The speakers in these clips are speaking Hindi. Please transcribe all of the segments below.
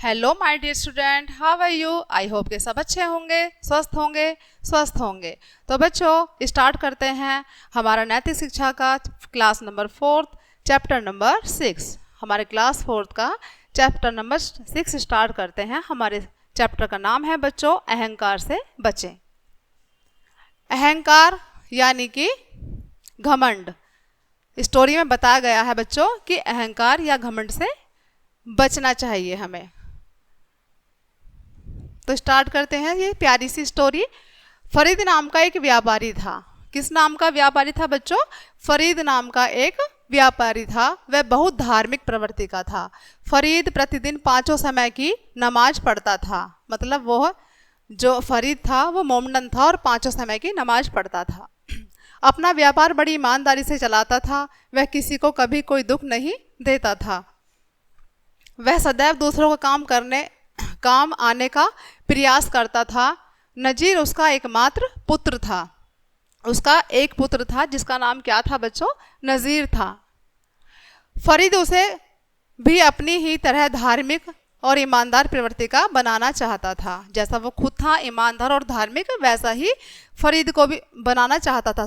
Hello my dear student, how are you? I hope के सब अच्छे होंगे, स्वस्थ होंगे। तो बच्चों स्टार्ट करते हैं हमारा नैतिक शिक्षा का क्लास नंबर 4 चैप्टर नंबर 6। हमारे क्लास 4 का चैप्टर नंबर 6 स्टार्ट करते हैं। हमारे चैप्टर का नाम है बच्चों अहंकार से बचें। अहंकार यानी कि घमंड। स्टोरी में बताया गया है बच्चों कि अहंकार या घमंड से बचना चाहिए हमें। तो स्टार्ट करते हैं ये प्यारी सी स्टोरी। फरीद नाम का एक व्यापारी था। किस नाम का व्यापारी था बच्चों? फरीद नाम का एक व्यापारी था। वह बहुत धार्मिक प्रवृत्ति का था। फरीद प्रतिदिन 5 समय की नमाज पढ़ता था। मतलब वो जो फरीद था वो मोमडन था और 5 समय की नमाज पढ़ता था। अपना व्यापार बड़ी ईमानदारी से चलाता था। वह किसी को कभी कोई दुख नहीं देता था। वह सदैव दूसरों का काम आने का प्रयास करता था। नजीर उसका एकमात्र पुत्र था। उसका एक पुत्र था जिसका नाम क्या था बच्चों? नजीर था। फरीद उसे भी अपनी ही तरह धार्मिक और ईमानदार प्रवृत्ति का बनाना चाहता था। जैसा वो खुद था ईमानदार और धार्मिक, वैसा ही फरीद को भी बनाना चाहता था।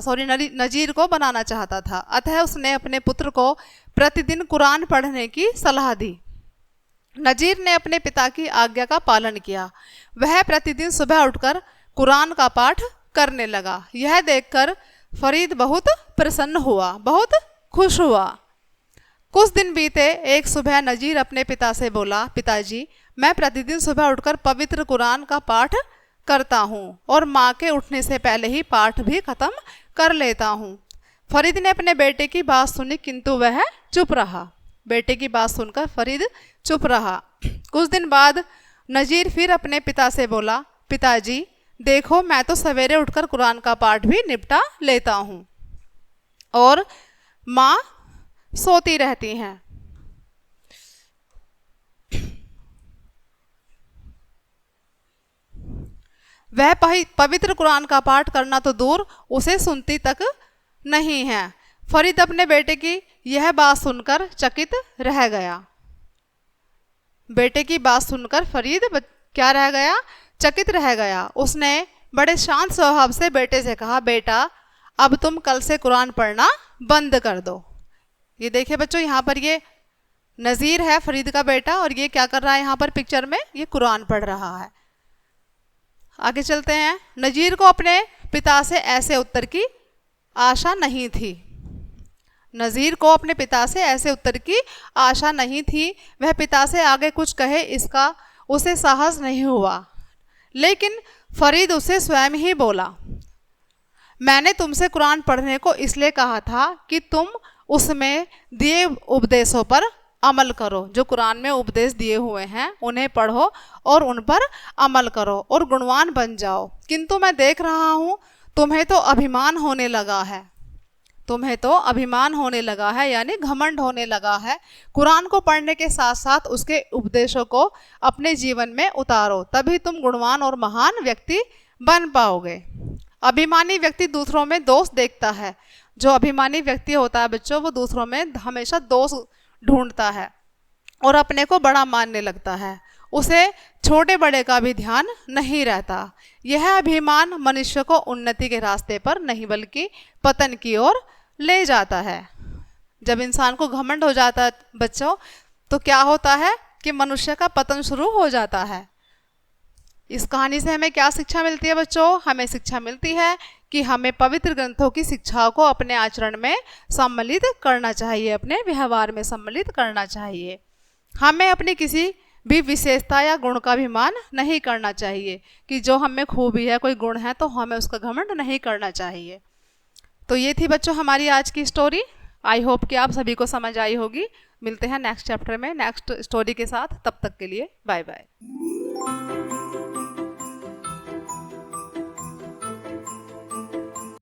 नजीर को बनाना चाहता था। अतः उसने अपने पुत्र को प्रतिदिन कुरान पढ़ने की सलाह दी। नजीर ने अपने पिता की आज्ञा का पालन किया। वह प्रतिदिन सुबह उठकर कुरान का पाठ करने लगा। यह देखकर फरीद बहुत प्रसन्न हुआ, बहुत खुश हुआ। कुछ दिन बीते। एक सुबह नजीर अपने पिता से बोला, पिताजी, मैं प्रतिदिन सुबह उठकर पवित्र कुरान का पाठ करता हूँ और माँ के उठने से पहले ही पाठ भी खत्म कर लेता हूँ। फरीद ने अपने बेटे की बात सुनी किंतु वह चुप रहा। बेटे की बात सुनकर फरीद चुप रहा। कुछ दिन बाद नजीर फिर अपने पिता से बोला, पिताजी देखो, मैं तो सवेरे उठकर कुरान का पाठ भी निपटा लेता हूँ और माँ सोती रहती हैं। वह पवित्र कुरान का पाठ करना तो दूर, उसे सुनती तक नहीं है। फरीद अपने बेटे की यह बात सुनकर चकित रह गया। बेटे की बात सुनकर फरीद क्या रह गया? चकित रह गया। उसने बड़े शांत स्वभाव से बेटे से कहा, बेटा अब तुम कल से कुरान पढ़ना बंद कर दो। ये देखिए बच्चों, यहाँ पर ये नजीर है फरीद का बेटा और ये क्या कर रहा है यहाँ पर पिक्चर में? ये कुरान पढ़ रहा है। आगे चलते हैं। नजीर को अपने पिता से ऐसे उत्तर की आशा नहीं थी। नजीर को अपने पिता से ऐसे उत्तर की आशा नहीं थी। वह पिता से आगे कुछ कहे इसका उसे साहस नहीं हुआ। लेकिन फरीद उसे स्वयं ही बोला, मैंने तुमसे कुरान पढ़ने को इसलिए कहा था कि तुम उसमें दिए उपदेशों पर अमल करो। जो कुरान में उपदेश दिए हुए हैं उन्हें पढ़ो और उन पर अमल करो और गुणवान बन जाओ। किंतु मैं देख रहा हूँ तुम्हें तो अभिमान होने लगा है। तुम्हें तो अभिमान होने लगा है यानी घमंड होने लगा है। कुरान को पढ़ने के साथ साथ उसके उपदेशों को अपने जीवन में उतारो, तभी तुम गुणवान और महान व्यक्ति बन पाओगे। अभिमानी व्यक्ति दूसरों में दोष देखता है। जो अभिमानी व्यक्ति होता है बच्चों, वो दूसरों में हमेशा दोष ढूंढता है और अपने को बड़ा मानने लगता है। उसे छोटे बड़े का भी ध्यान नहीं रहता। यह अभिमान मनुष्य को उन्नति के रास्ते पर नहीं बल्कि पतन की ओर ले जाता है। जब इंसान को घमंड हो जाता है बच्चों, तो क्या होता है कि मनुष्य का पतन शुरू हो जाता है। इस कहानी से हमें क्या शिक्षा मिलती है बच्चों? हमें शिक्षा मिलती है कि हमें पवित्र ग्रंथों की शिक्षाओं को अपने आचरण में सम्मिलित करना चाहिए, अपने व्यवहार में सम्मिलित करना चाहिए। हमें अपनी किसी भी विशेषता या गुण का अभिमान नहीं करना चाहिए कि जो हमें खूबी है, कोई गुण है, तो हमें उसका घमंड नहीं करना चाहिए। तो ये थी बच्चों हमारी आज की स्टोरी। आई होप कि आप सभी को समझ आई होगी। मिलते हैं नेक्स्ट चैप्टर में नेक्स्ट स्टोरी के साथ। तब तक के लिए बाय बाय।